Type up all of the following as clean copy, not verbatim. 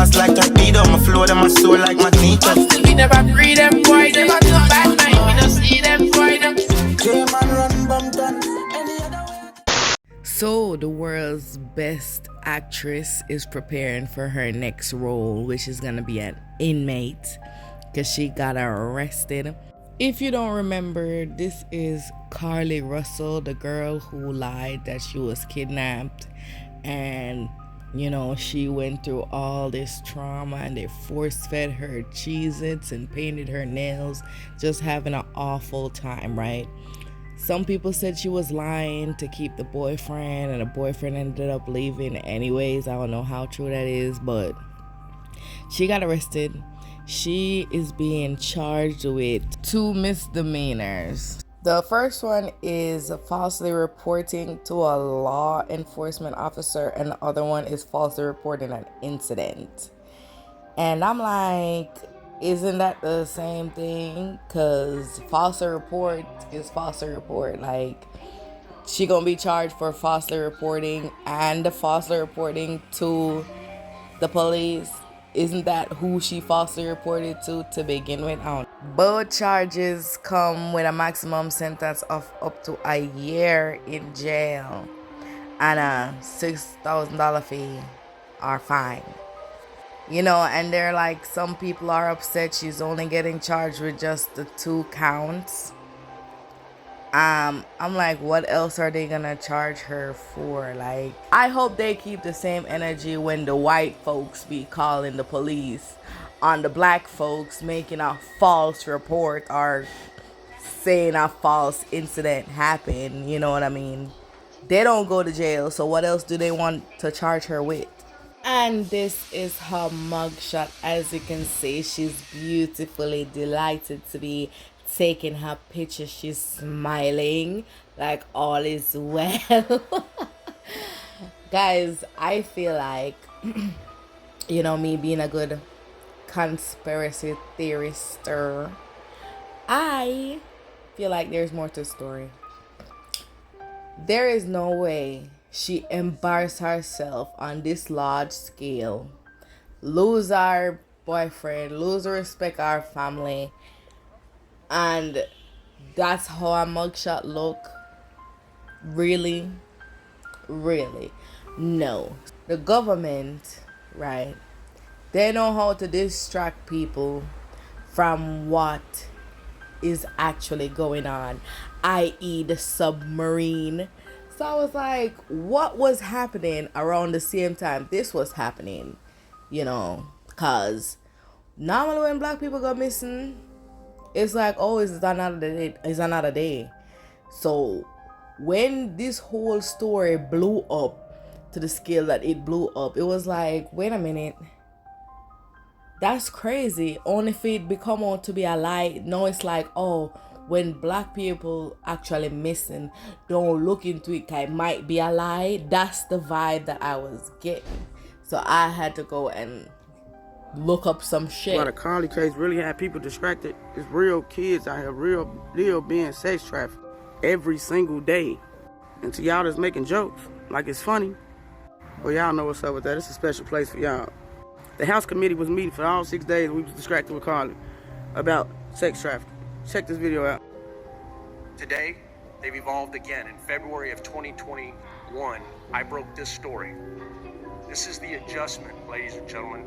fast like torpedo. My flow, them my soul like magneto. Still we never free them boy, them a too bad night. We don't see them boy, them. J-Man run bum gun. Any other way. So the world's best actress is preparing for her next role, which is gonna be an inmate, because she got arrested. If you don't remember, this is Carlee Russell, the girl who lied that she was kidnapped, and you know, she went through all this trauma and they force-fed her Cheez-Its and painted her nails, just having an awful time, right? Some people said she was lying to keep the boyfriend, and the boyfriend ended up leaving anyways. I don't know how true that is, but she got arrested. She is being charged with 2 misdemeanors. The first one is falsely reporting to a law enforcement officer, and the other one is falsely reporting an incident. And I'm like, isn't that the same thing? Because falsely report is falsely report. Like, she gonna be charged for falsely reporting and falsely reporting to the police. Isn't that who she falsely reported to begin with? Both charges come with a maximum sentence of up to a year in jail and a $6,000 fee or fine. You know, and they're like, some people are upset she's only getting charged with just the 2 counts. I'm like, what else are they gonna charge her for? Like, I hope they keep the same energy when the white folks be calling the police on the black folks making a false report or saying a false incident happened. You know what I mean? They don't go to jail, so what else do they want to charge her with? And this is her mugshot. As you can see, she's beautifully delighted to be taking her picture. She's smiling like all is well. Guys, I feel like, you know, me being a good conspiracy theorist, I feel like there's more to the story. There is no way she embarrassed herself on this large scale, lose our boyfriend, lose the respect our family, and that's how a mugshot look. Really? No. The government, right, they know how to distract people from what is actually going on, i.e. the submarine. So I was like, what was happening around the same time this was happening? You know, because normally when black people go missing, it's like, oh, it's another day. So when this whole story blew up to the scale that it blew up, it was like, wait a minute, that's crazy. Only if it become out to be a lie. No, it's like, oh, when black people actually missing, don't look into it, it might be a lie. That's the vibe that I was getting. So I had to go and look up some shit. A lot of Carlee case really had people distracted. It's real kids out here, real being sex trafficked every single day. And to y'all that's making jokes like it's funny, well, y'all know what's up with that. It's a special place for y'all. The House Committee was meeting for all 6 days. We was distracted with Carlee about sex trafficking. Check this video out. Today, they've evolved again. In February of 2021, I broke this story. This is the adjustment, ladies and gentlemen,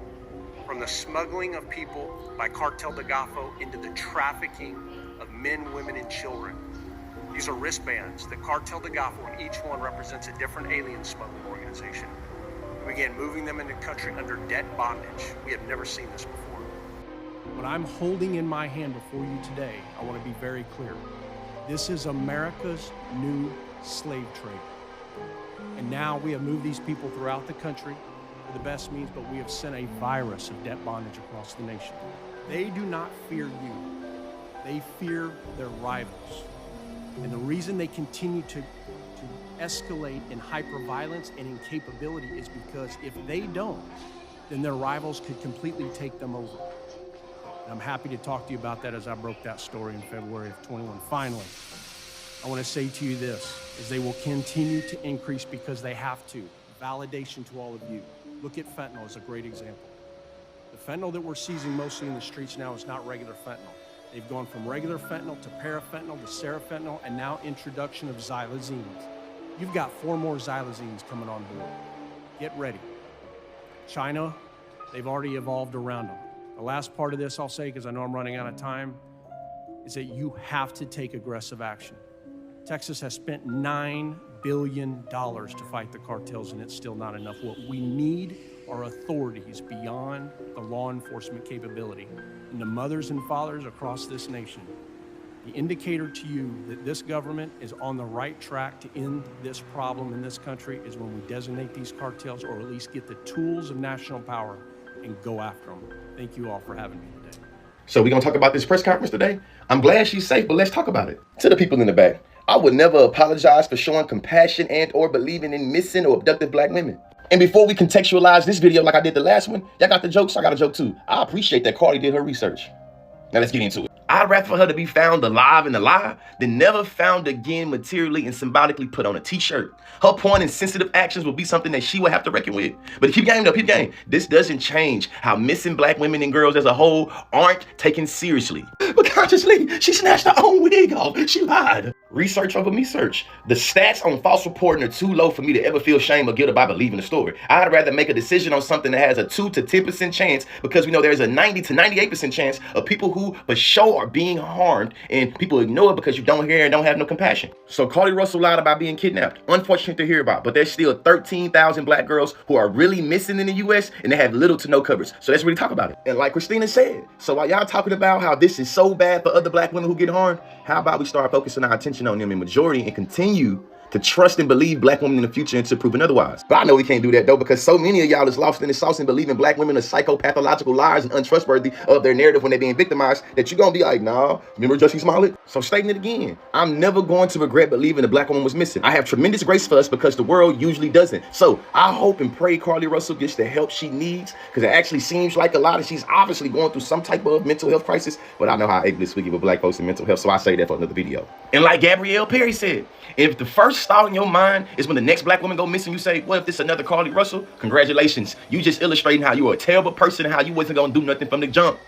from the smuggling of people by Cartel de Golfo into the trafficking of men, women, and children. These are wristbands that Cartel de Golfo, and each one represents a different alien smuggling organization. We began moving them into the country under debt bondage. We have never seen this before. What I'm holding in my hand before you today, I want to be very clear. This is America's new slave trade. And now we have moved these people throughout the country for the best means, but we have sent a virus of debt bondage across the nation. They do not fear you. They fear their rivals. And the reason they continue to escalate in hyper-violence and incapability is because if they don't, then their rivals could completely take them over. And I'm happy to talk to you about that as I broke that story in February of 21. Finally, I want to say to you this, is they will continue to increase because they have to. Validation to all of you. Look at fentanyl as a great example. The fentanyl that we're seizing mostly in the streets now is not regular fentanyl. They've gone from regular fentanyl to parafentanyl to serafentanyl and now introduction of xylazines. You've got 4 more xylazines coming on board. Get ready. China, they've already evolved around them. The last part of this I'll say, because I know I'm running out of time, is that you have to take aggressive action. Texas has spent $9 billion to fight the cartels, and it's still not enough. What we need are authorities beyond the law enforcement capability. And the mothers and fathers across this nation, the indicator to you that this government is on the right track to end this problem in this country is when we designate these cartels, or at least get the tools of national power and go after them. Thank you all for having me today. So we're going to talk about this press conference today. I'm glad she's safe, but let's talk about it. To the people in the back, I would never apologize for showing compassion and or believing in missing or abducted black women. And before we contextualize this video like I did the last one, y'all got the jokes, I got a joke too. I appreciate that Carlee did her research. Now let's get into it. I'd rather for her to be found alive in a lie than never found again materially and symbolically put on a t-shirt. Her point and sensitive actions will be something that she will have to reckon with. But keep game though, keep game. This doesn't change how missing black women and girls as a whole aren't taken seriously. But consciously, she snatched her own wig off. She lied. Research over me search. The stats on false reporting are too low for me to ever feel shame or guilt about believing the story. I'd rather make a decision on something that has a 2 to 10% chance, because we know there's a 90 to 98% chance of people who for sure are being harmed, and people ignore it because you don't hear and don't have no compassion. So Carlee Russell lied about being kidnapped. Unfortunate to hear about, but there's still 13,000 black girls who are really missing in the US, and they have little to no coverage. So let's really talk about it. And like Christina said, so while y'all talking about how this is so bad for other black women who get harmed, how about we start focusing our attention on them in majority and continue to trust and believe black women in the future until proven otherwise. But I know we can't do that though, because so many of y'all is lost in the sauce and believing black women are psychopathological liars and untrustworthy of their narrative when they're being victimized, that you're gonna be like, nah, remember Jussie Smollett? So stating it again, I'm never going to regret believing a black woman was missing. I have tremendous grace for us because the world usually doesn't. So I hope and pray Carlee Russell gets the help she needs, because it actually seems like a lot of she's obviously going through some type of mental health crisis, but I know how ableist we give with black folks in mental health, so I say that for another video. And like Gabrielle Perry said, if the first thought in your mind is when the next black woman go missing, you say, what if this another Carlee Russell? Congratulations. You just illustrating how you're a terrible person and how you wasn't gonna do nothing from the jump.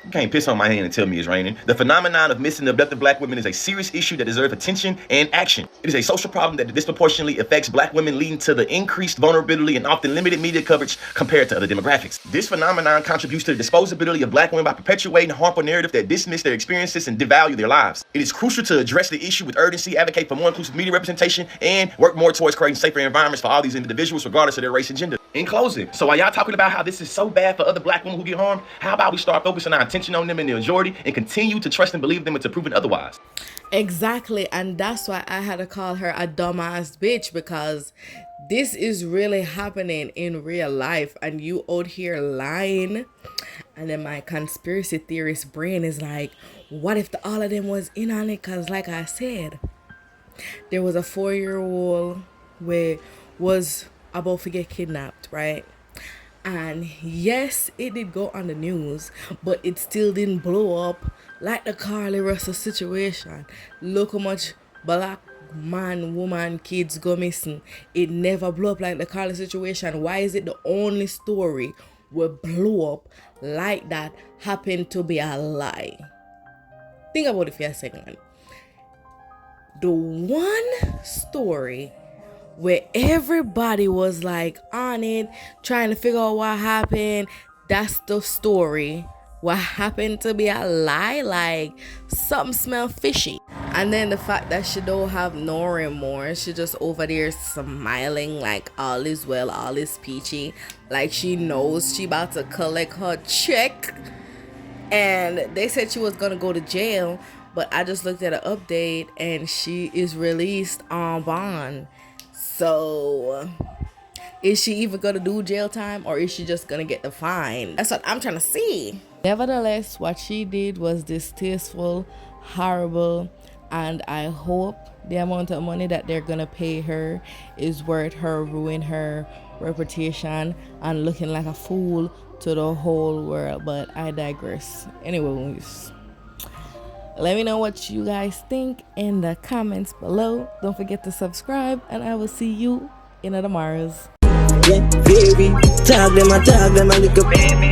You can't piss on my hand and tell me it's raining. The phenomenon of missing and abducted black women is a serious issue that deserves attention and action. It is a social problem that disproportionately affects black women, leading to the increased vulnerability and often limited media coverage compared to other demographics. This phenomenon contributes to the disposability of black women by perpetuating a harmful narrative that dismiss their experiences and devalue their lives. It is crucial to address the issue with urgency, advocate for more inclusive media representation, and work more towards creating safer environments for all these individuals, regardless of their race and gender. In closing, so while y'all talking about how this is so bad for other black women who get harmed, how about we start focusing our attention on them in the majority and continue to trust and believe them until proven otherwise? Exactly, and that's why I had to call her a dumbass bitch, because this is really happening in real life and you out here lying. And then my conspiracy theorist brain is like, what if all of them was in on it? Because like I said, there was a 4-year-old where was about to get kidnapped, right? And yes, it did go on the news, but it still didn't blow up like the Carlee Russell situation. Look how much black man, woman, kids go missing. It never blew up like the Carlee situation. Why is it the only story where blow up like that happened to be a lie? Think about it for a second. The one story where everybody was like on it, trying to figure out what happened, that's the story. What happened to be a lie, like something smell fishy. And then the fact that she don't have no remorse, she just over there smiling like all is well, all is peachy, like she knows she about to collect her check. And they said she was gonna go to jail, but I just looked at an update and she is released on bond. So is she even gonna do jail time, or is she just gonna get the fine? That's what I'm trying to see. Nevertheless, what she did was distasteful, horrible, and I hope the amount of money that they're gonna pay her is worth her ruin her reputation and looking like a fool to the whole world. But I digress. Anyways, let me know what you guys think in the comments below. Don't forget to subscribe, and I will see you in the tomorrows. Yeah, very. Tag them a little baby.